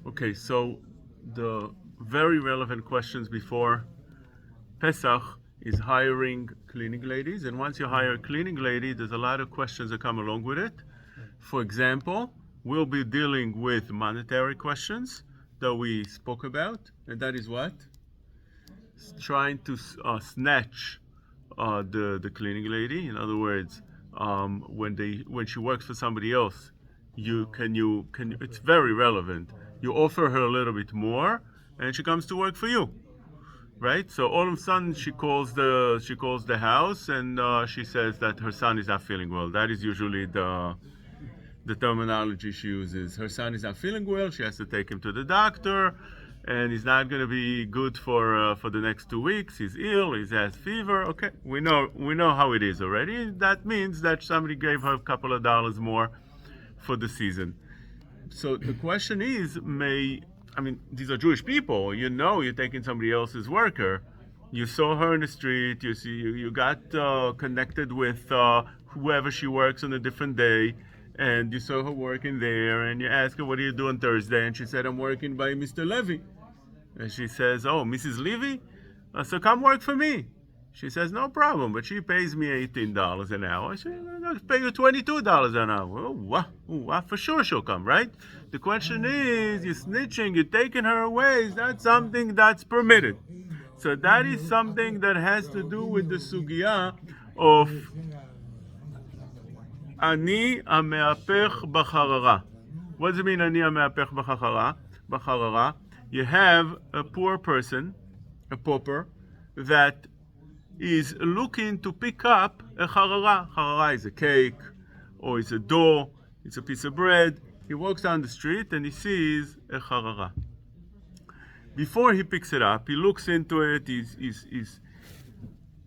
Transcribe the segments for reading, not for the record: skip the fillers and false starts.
Okay, so the very relevant questions before Pesach is hiring cleaning ladies, and once you hire a cleaning lady, there's a lot of questions that come along with it. For example, we'll be dealing with monetary questions that we spoke about, and that is what? Trying to snatch the cleaning lady. In other words, when she works for somebody else, you it's very relevant. You offer her a little bit more, and she comes to work for you, right? So all of a sudden she calls the house, and she says that her son is not feeling well. That is usually the terminology she uses. Her son is not feeling well. She has to take him to the doctor, and he's not going to be good for the next 2 weeks. He's ill. He has fever. Okay, we know how it is already. That means that somebody gave her a couple of dollars more for the season. So the question is, these are Jewish people. You're taking somebody else's worker. You saw her in the street. You got connected with whoever she works on a different day, and you saw her working there, and you ask her, what do you do on Thursday? And she said, I'm working by Mr. Levy. And she says, oh, Mrs. Levy? So come work for me. She says, no problem, but she pays me $18 an hour. I'll pay you $22 an hour. Oh, for sure she'll come, right? The question is, you're snitching, you're taking her away. Is that something that's permitted? So that is something that has to do with the sugya of Ani ameapech b'charara. What does it mean, Ani ameapech b'charara? You have a poor person, a pauper, that is looking to pick up a charara. Charara is a cake, or it's a dough, it's a piece of bread. He walks down the street and he sees a charara. Before he picks it up, he looks into it.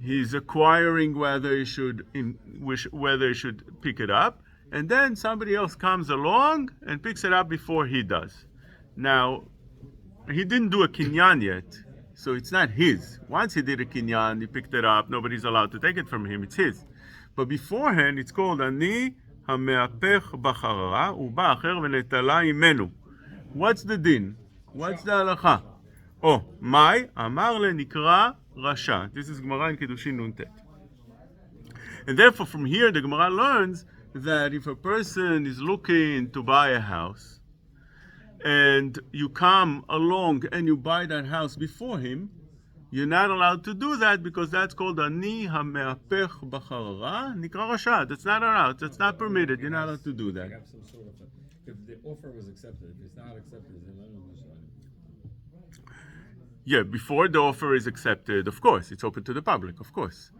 He's acquiring whether he should pick it up, and then somebody else comes along and picks it up before he does. Now, he didn't do a kinyan yet, so it's not his. Once he did a kinyan, he picked it up. Nobody's allowed to take it from him. It's his. But beforehand, it's called ani hameapech b'charara uba acher v'netala imenu. What's the din? What's the halacha? Oh, mai amar le nikra rasha. This is Gemara in Kiddushin Nuntet. And therefore, from here, the Gemara learns that if a person is looking to buy a house, and you come along and you buy that house before him, you're not allowed to do that because that's called ani hameapech b'charara nikra rasha. That's not allowed. That's not permitted. You're not allowed to do that. If the offer was accepted, if it's not accepted, then yeah, before the offer is accepted, of course, it's open to the public, of course.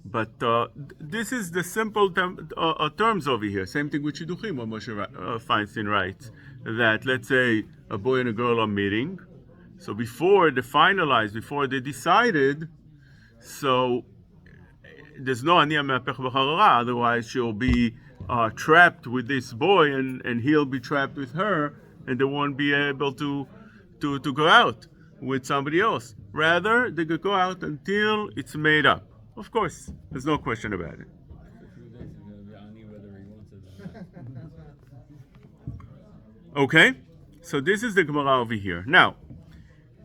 But this is the simple terms over here. Same thing with Shidduchim, what Moshe Feinstein writes, that let's say a boy and a girl are meeting, so before they finalized, before they decided, so there's no Ani Me'apech B'charara, otherwise she'll be trapped with this boy and he'll be trapped with her, and they won't be able to go out with somebody else. Rather, they could go out until it's made up. Of course, there's no question about it. Okay, so this is the Gemara over here. Now,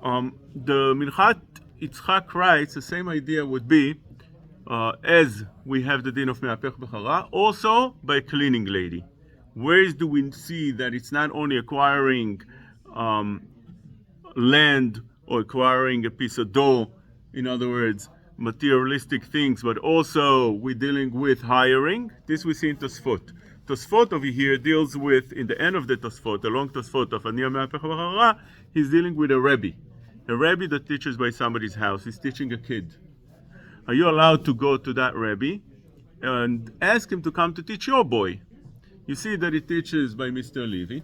the Minchat Yitzchak writes the same idea would be as we have the din of Me'apech B'chara, also by cleaning lady. Where do we see that it's not only acquiring land or acquiring a piece of dough, in other words, materialistic things, but also we're dealing with hiring? This we see in Tosfot. Tosfot over here deals with, in the end of the Tosfot, the long Tosfot of Ani Me'apech B'chara, he's dealing with a Rebbe. A Rebbe that teaches by somebody's house. He's teaching a kid. Are you allowed to go to that Rebbe and ask him to come to teach your boy? You see that he teaches by Mr. Levy.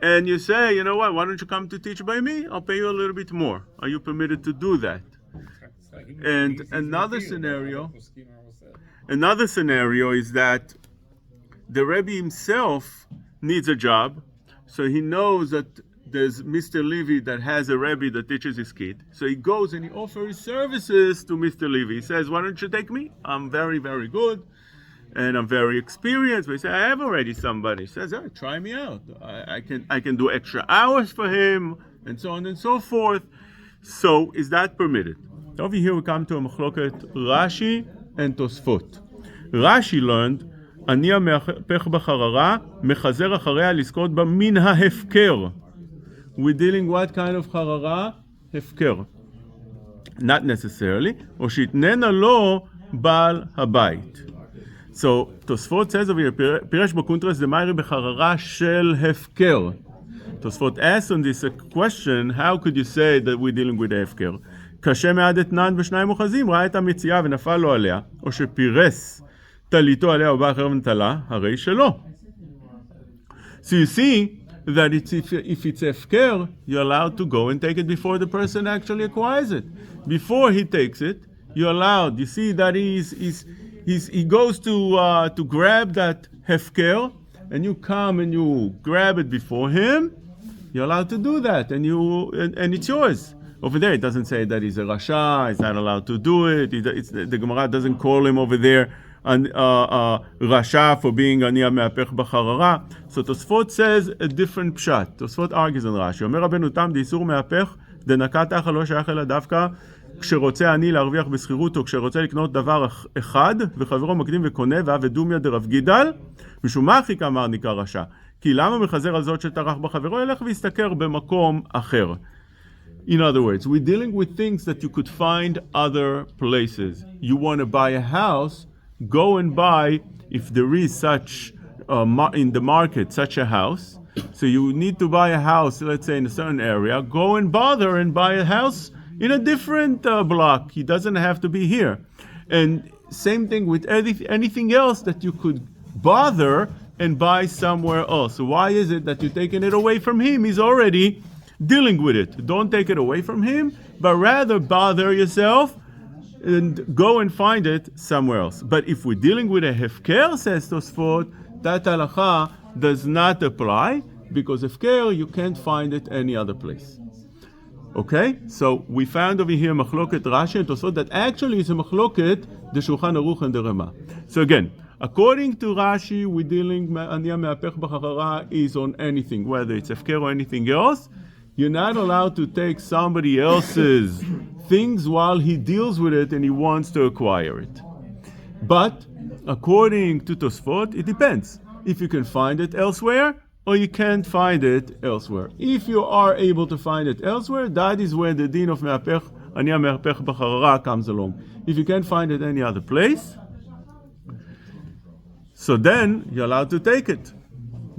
And you say, you know what, why don't you come to teach by me? I'll pay you a little bit more. Are you permitted to do that? And another scenario is that the Rebbe himself needs a job, so he knows that there's Mr. Levy that has a Rebbe that teaches his kid. So he goes and he offers services to Mr. Levy. He says, why don't you take me? I'm very, very good. and I'm very experienced. But he said, I have already somebody. He says, oh, try me out. I can do extra hours for him, and so on and so forth. So is that permitted? Over here we come to a machloket Rashi and Tosfot. Rashi learned, אני המהפך בחררה, מחזר אחריה לזכות בה מן ההפקר. We're dealing what kind of חררה? הפקר. Not necessarily. או שיתננה לו בעל הבית. So, Tosfot says over here, פירש בקונטרס דמיירי בחררה של הפקר. Tosfot asks on this question, how could you say that we're dealing with ההפקר? קשה מעד אתנן ושניים אוחזים, ראה את המציאה ונפל לו עליה, או שפירס טליתו עליה ובא אחר ונטלה, הרי שלא. So you see that if it's הפקר, you're allowed to go and take it before the person actually acquires it. Before he takes it, you're allowed. You see that he goes to grab that hefker, and you come and you grab it before him. You're allowed to do that, and it's yours. Over there, it doesn't say that he's a rasha. He's not allowed to do it. The Gemara doesn't call him over there rasha for being ani me'apech b'charara. So Tosfot says a different pshat. Tosfot argues on Rashi. אומר רבנו תם דאיסור מהפך דנקת אחא לא שייך אלא דווקא כשרוצה אני להרוויח בשכירות או כשרוצה לקנות דבר אחד וחברו מקדים וקונה ועבד דומיה דרב גידל משום מה הכי כאמר נקרא רשע כי למה מחזר על זאת שטרח בחברו ילך ויסתכר במקום אחר. In other words, we're dealing with things that you could find other places. You want to buy a house, go and buy, if there is such in the market such a house. So you need to buy a house, let's say in a certain area, go and bother and buy a house in a different block. He doesn't have to be here. And same thing with anything else that you could bother and buy somewhere else. So why is it that you're taking it away from him? He's already dealing with it. Don't take it away from him, but rather bother yourself and go and find it somewhere else. But if we're dealing with a hefker, says Tosfot, that halacha does not apply, because hefker, you can't find it any other place. Okay? So we found over here machloket Rashi and Tosfot that actually is a machloket the Shulchan Aruch and the Rema. So again, according to Rashi, we're dealing ania me'apech b'charara is on anything, whether it's hefker or anything else. You're not allowed to take somebody else's things while he deals with it and he wants to acquire it. But according to Tosfot, it depends. If you can find it elsewhere or you can't find it elsewhere. If you are able to find it elsewhere, that is where the din of me'apech, ania me'apech b'charara comes along. If you can't find it any other place, so then you're allowed to take it.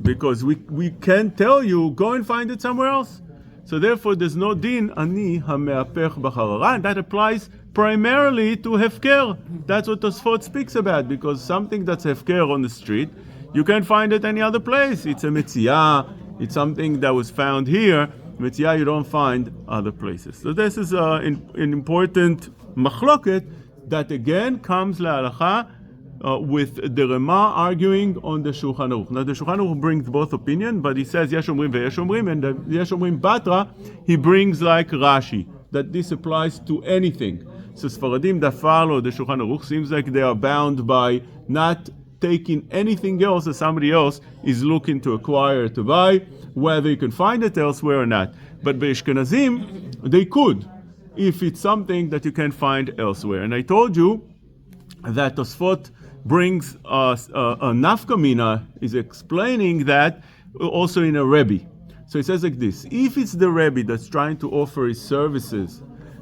Because we can't tell you, go and find it somewhere else. So therefore, there's no din ani hame'apech b'charara, and that applies primarily to hefker. That's what Tosfot speaks about, because something that's hefker on the street, you can't find it any other place. It's a metziah, it's something that was found here. Metziah you don't find other places. So this is an important machloket that again comes la'alacha with the Rema arguing on the Shulchan Aruch. Now the Shulchan Aruch brings both opinion, but he says Yesh Omrim veYesh Omrim, and the Yesh Omrim Batra, he brings like Rashi, that this applies to anything. So Sfaradim that follow the Shulchan Aruch seems like they are bound by not taking anything else that somebody else is looking to acquire, to buy, whether you can find it elsewhere or not. But Be'eshkenazim, they could, if it's something that you can find elsewhere. And I told you that Tosfot brings us a nafkamina, is explaining that also in a Rebbe. So he says like this: if it's the Rebbe that's trying to offer his services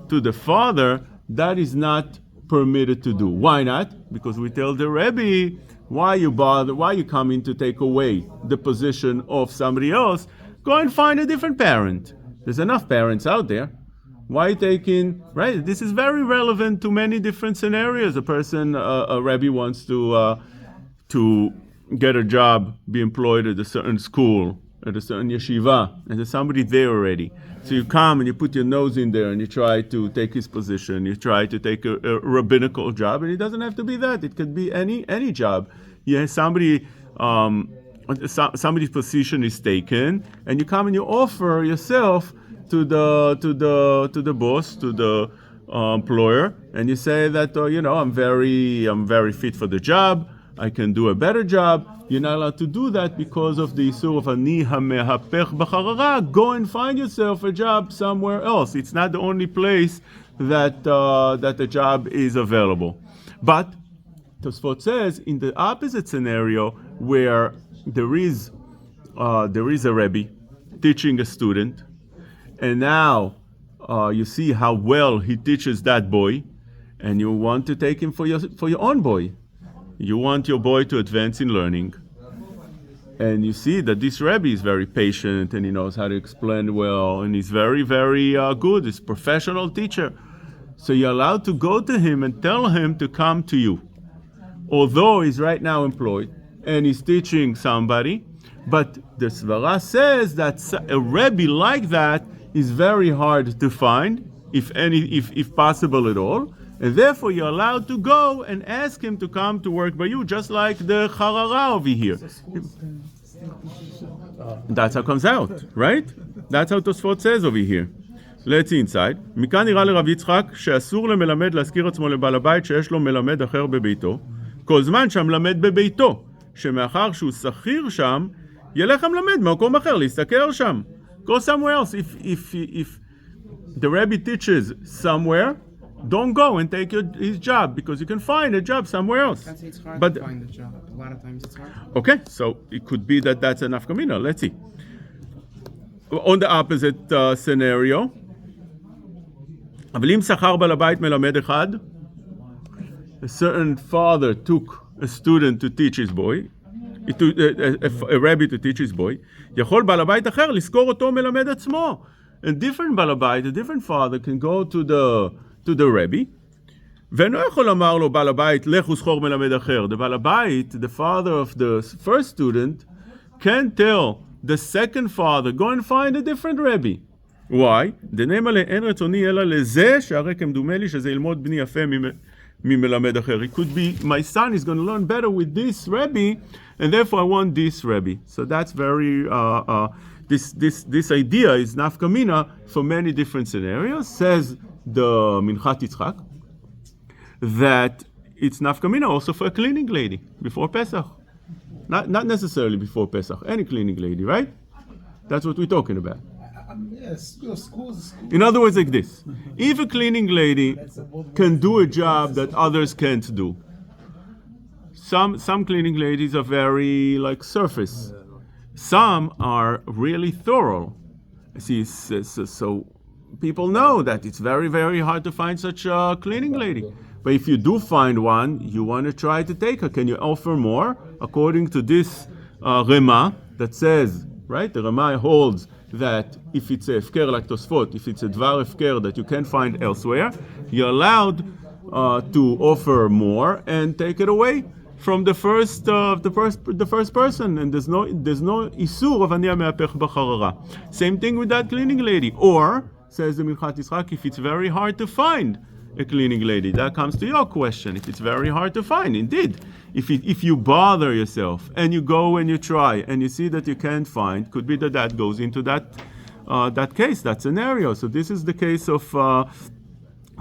to the father, that is not permitted to do. Why not? Because we tell the Rebbe, why you bother? Why you coming to take away the position of somebody else? Go and find a different parent. There's enough parents out there. Why taking, right? This is very relevant to many different scenarios. A person, a Rebbe wants to get a job, be employed at a certain school, at a certain yeshiva, and there's somebody there already. So you come and you put your nose in there and you try to take his position. You try to take a rabbinical job, and it doesn't have to be that. It could be any job. Yeah, somebody's position is taken, and you come and you offer yourself to the boss, to the employer, and you say that I'm very fit for the job. I can do a better job. You're not allowed to do that because of the issur of ani hamehapech b'charara. Go and find yourself a job somewhere else. It's not the only place that the job is available. But Tosfot says in the opposite scenario where there is a Rebbe teaching a student, and now you see how well he teaches that boy, and you want to take him for your own boy. You want your boy to advance in learning, and you see that this Rebbe is very patient and he knows how to explain well, and he's very, very good. He's a professional teacher. So you're allowed to go to him and tell him to come to you. Although he's right now employed and he's teaching somebody, but the Svara says that a Rebbe like that is very hard to find, if possible at all, and therefore you're allowed to go and ask him to come to work by you, just like the Harara over here. That's how it comes out, right? That's how Tosfot says over here. Let's see inside. מכאן נראה לרב יצחק שאסור למלמד להזכיר עצמו לבעל הבית שיש לו מלמד אחר בביתו, כל זמן שהמלמד בביתו, שמאחר שהוא שכיר שם, ילך המלמד במקום אחר, להסתכל שם. Go somewhere else. If the Rebbe teaches somewhere, don't go and take his job, because you can find a job somewhere else. It's hard But to find a job. A lot of times it's hard. okay, so it could be that that's an nafkamina. Let's see. On the opposite scenario, אבל אם שכר בעל הבית מלמד אחד, a certain father took a student to teach his boy, a Rebbe to teach his boy, יכול בעל הבית אחר לזכור אותו מלמד עצמו. A different בעל הבית, a different father can go to the Rebbe, ואינו יכול לומר לו בעל הבית, לך וזכור מלמד אחר. The בעל הבית, the father of the first student, can tell the second father, go and find a different Rebbe. Why? דנאמר אין רצוני אלא לזה, שהרי כמדומה לי שזה ילמוד בני יפה ממלמד אחר. It could be, my son is going to learn better with this Rebbe, and therefore I want this Rebbe. So that's very, this idea is nafkamina for many different scenarios. Says the Minchat Yitzchak that it's nafkamina also for a cleaning lady before Pesach. Not necessarily before Pesach, any cleaning lady, right? That's what we're talking about. Yes, schools. In other words, like this: if a cleaning lady can do a job that others can't do, some cleaning ladies are very like surface. Some are really thorough. See, so people know that it's very, very hard to find such a cleaning lady. But if you do find one, you want to try to take her. Can you offer more? According to this Rema that says, right, the Rema holds that if it's a hefker like Tosfot, if it's a dvar hefker that you can't find elsewhere, you're allowed to offer more and take it away from the first person, and there's no isur of ani me'apech b'charara. Same thing with that cleaning lady. Or says the Minchat Yitzchak, if it's very hard to find a cleaning lady, that comes to your question. If it's very hard to find, indeed, if you bother yourself and you go and you try and you see that you can't find, could be that goes into that case, that scenario. So this is the case of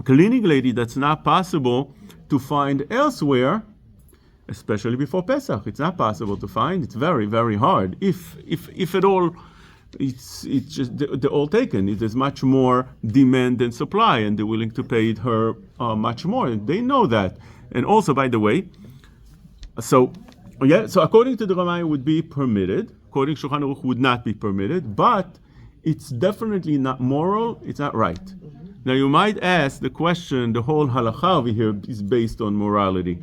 cleaning lady that's not possible to find elsewhere, especially before Pesach. It's not possible to find. It's very, very hard. If at all, it's just they're all taken. There's much more demand than supply, and they're willing to pay her much more. And they know that. And also, by the way, so according to the Ramai, it would be permitted. According to Shulchan Aruch, would not be permitted. But it's definitely not moral. It's not right. Now you might ask the question: the whole halacha over here is based on morality.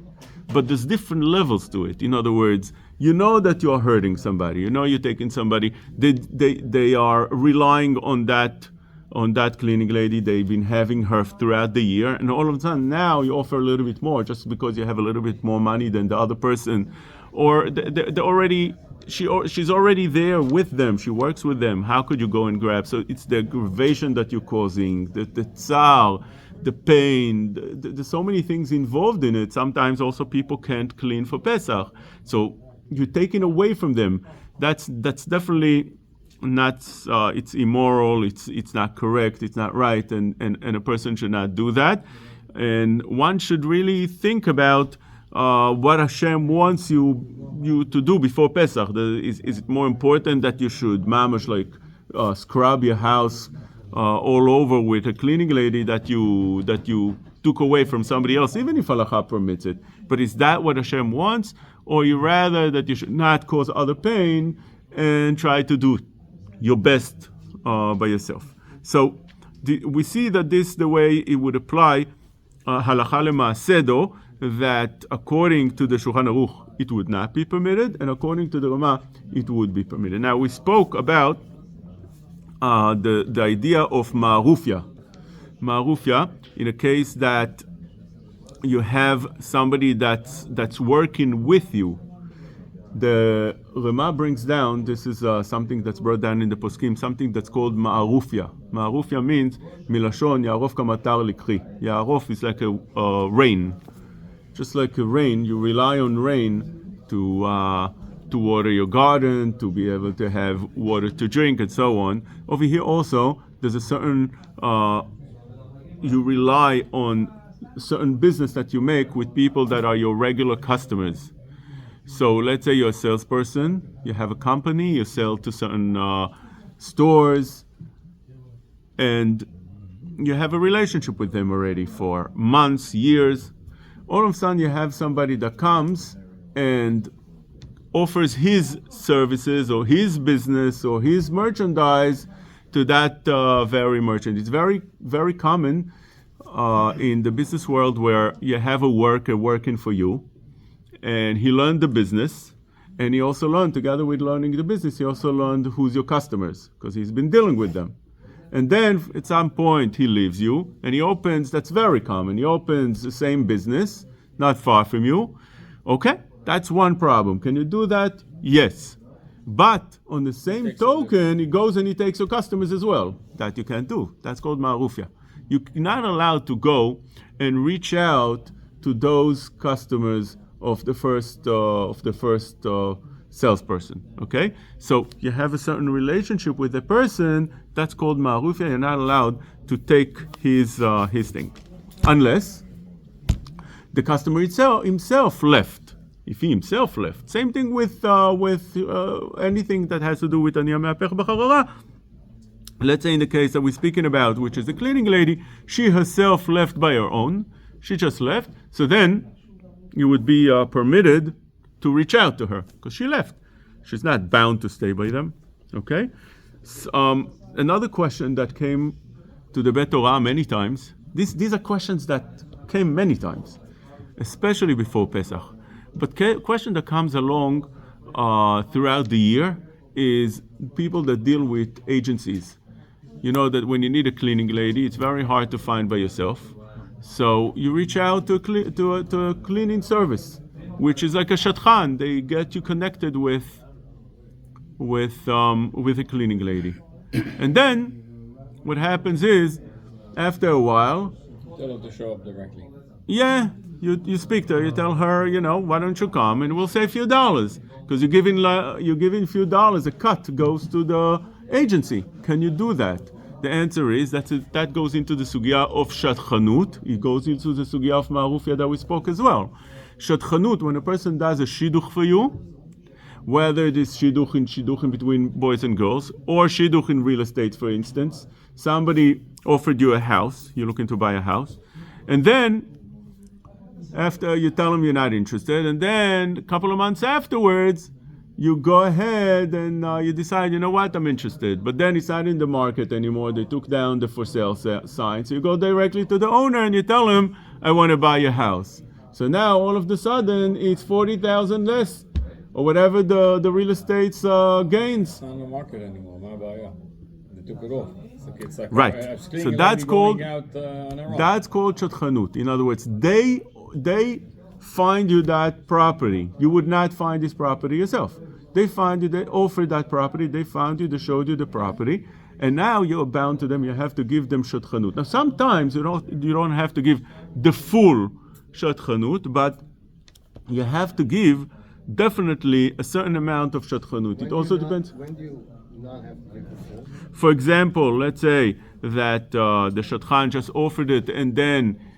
But there's different levels to it. In other words, you know that you're hurting somebody. You know you're taking somebody. They are relying on that cleaning lady. They've been having her throughout the year, and all of a sudden now you offer a little bit more just because you have a little bit more money than the other person, or she's already there with them. She works with them. How could you go and grab? So it's the aggravation that you're causing, the tsar, the pain, there's so many things involved in it. Sometimes also people can't clean for Pesach. So you're taking away from them. That's definitely not, it's immoral, it's not correct, it's not right, and a person should not do that. And one should really think about what Hashem wants you to do before Pesach. Is it more important that you should mamash like scrub your house all over with a cleaning lady that you took away from somebody else, even if halacha permits it? But is that what Hashem wants, or you rather that you should not cause other pain and try to do your best by yourself? So we see that this is the way it would apply halacha lema'aseh, though, that according to the Shulchan Aruch it would not be permitted, and according to the Rama it would be permitted. Now we spoke about the idea of ma'arufya. Ma'arufya, in a case that you have somebody that's working with you. The Rama brings down, this is something that's brought down in the poskim, something that's called ma'arufya. Ma'arufya means milashon ya'arof kamatar likri. Ya'arof is like a rain. Just like a rain, you rely on rain to water your garden, to be able to have water to drink, and so on. Over here also, there's a certain, you rely on certain business that you make with people that are your regular customers. So let's say you're a salesperson, you have a company, you sell to certain stores, and you have a relationship with them already for months, years. All of a sudden you have somebody that comes and offers his services or his business or his merchandise to that very merchant. It's very, very common in the business world where you have a worker working for you, and he learned the business, and he also learned, together with learning the business, he also learned who's your customers, because he's been dealing with them. And then at some point he leaves you, and he opens, that's very common, he opens the same business, not far from you. Okay, that's one problem. Can you do that? Yes. But on the same token, he goes and he takes your customers as well. That you can't do. That's called ma'arufya. You're not allowed to go and reach out to those customers of the first salesperson. Okay, so you have a certain relationship with the person. That's called ma'arufya. You're not allowed to take his thing, unless the customer himself left. If he himself left, same thing with anything that has to do with aniyah me'apech b'charara. Let's say in the case that we're speaking about, which is the cleaning lady, she herself left by her own. She just left. So then you would be permitted to reach out to her because she left. She's not bound to stay by them. Okay. So, another question that came to the Bet Torah many times. These are questions that came many times, especially before Pesach. But question that comes along throughout the year is people that deal with agencies. You know that when you need a cleaning lady, it's very hard to find by yourself. So you reach out to a cleaning service, which is like a shatchan. They get you connected with a cleaning lady. And then what happens is, after a while, tell them to show up directly. Yeah, you speak to her, you tell her, why don't you come, and we'll save a few dollars, because you're giving a few dollars, a cut goes to the agency. Can you do that? The answer is that goes into the sugya of shatchanut. It goes into the sugya of ma'arufya that we spoke as well. Shatchanut, when a person does a shidduch for you, whether it is shidduch in between boys and girls, or shidduch in real estate, for instance, somebody offered you a house, you're looking to buy a house, and then after you tell them you're not interested, and then a couple of months afterwards, you go ahead and you decide, you know what, I'm interested. But then it's not in the market anymore. They took down the for sale sign. So you go directly to the owner and you tell him, I want to buy your house. So now all of a sudden it's 40,000 less, or whatever the real estate's gains. It's not on the market anymore. Ma ba'aya. They took it off. It's like Right. So that's called shatchanut. In other words, they find you that property. You would not find this property yourself. They find you, they offered that property, they found you, they showed you the property, and now you're bound to them, you have to give them shatchanut. Now sometimes you don't have to give the full shatchanut, but you have to give definitely a certain amount of shatchanut. It also depends. When do you not have to give the full? For example, let's say that the shatchan just offered it and then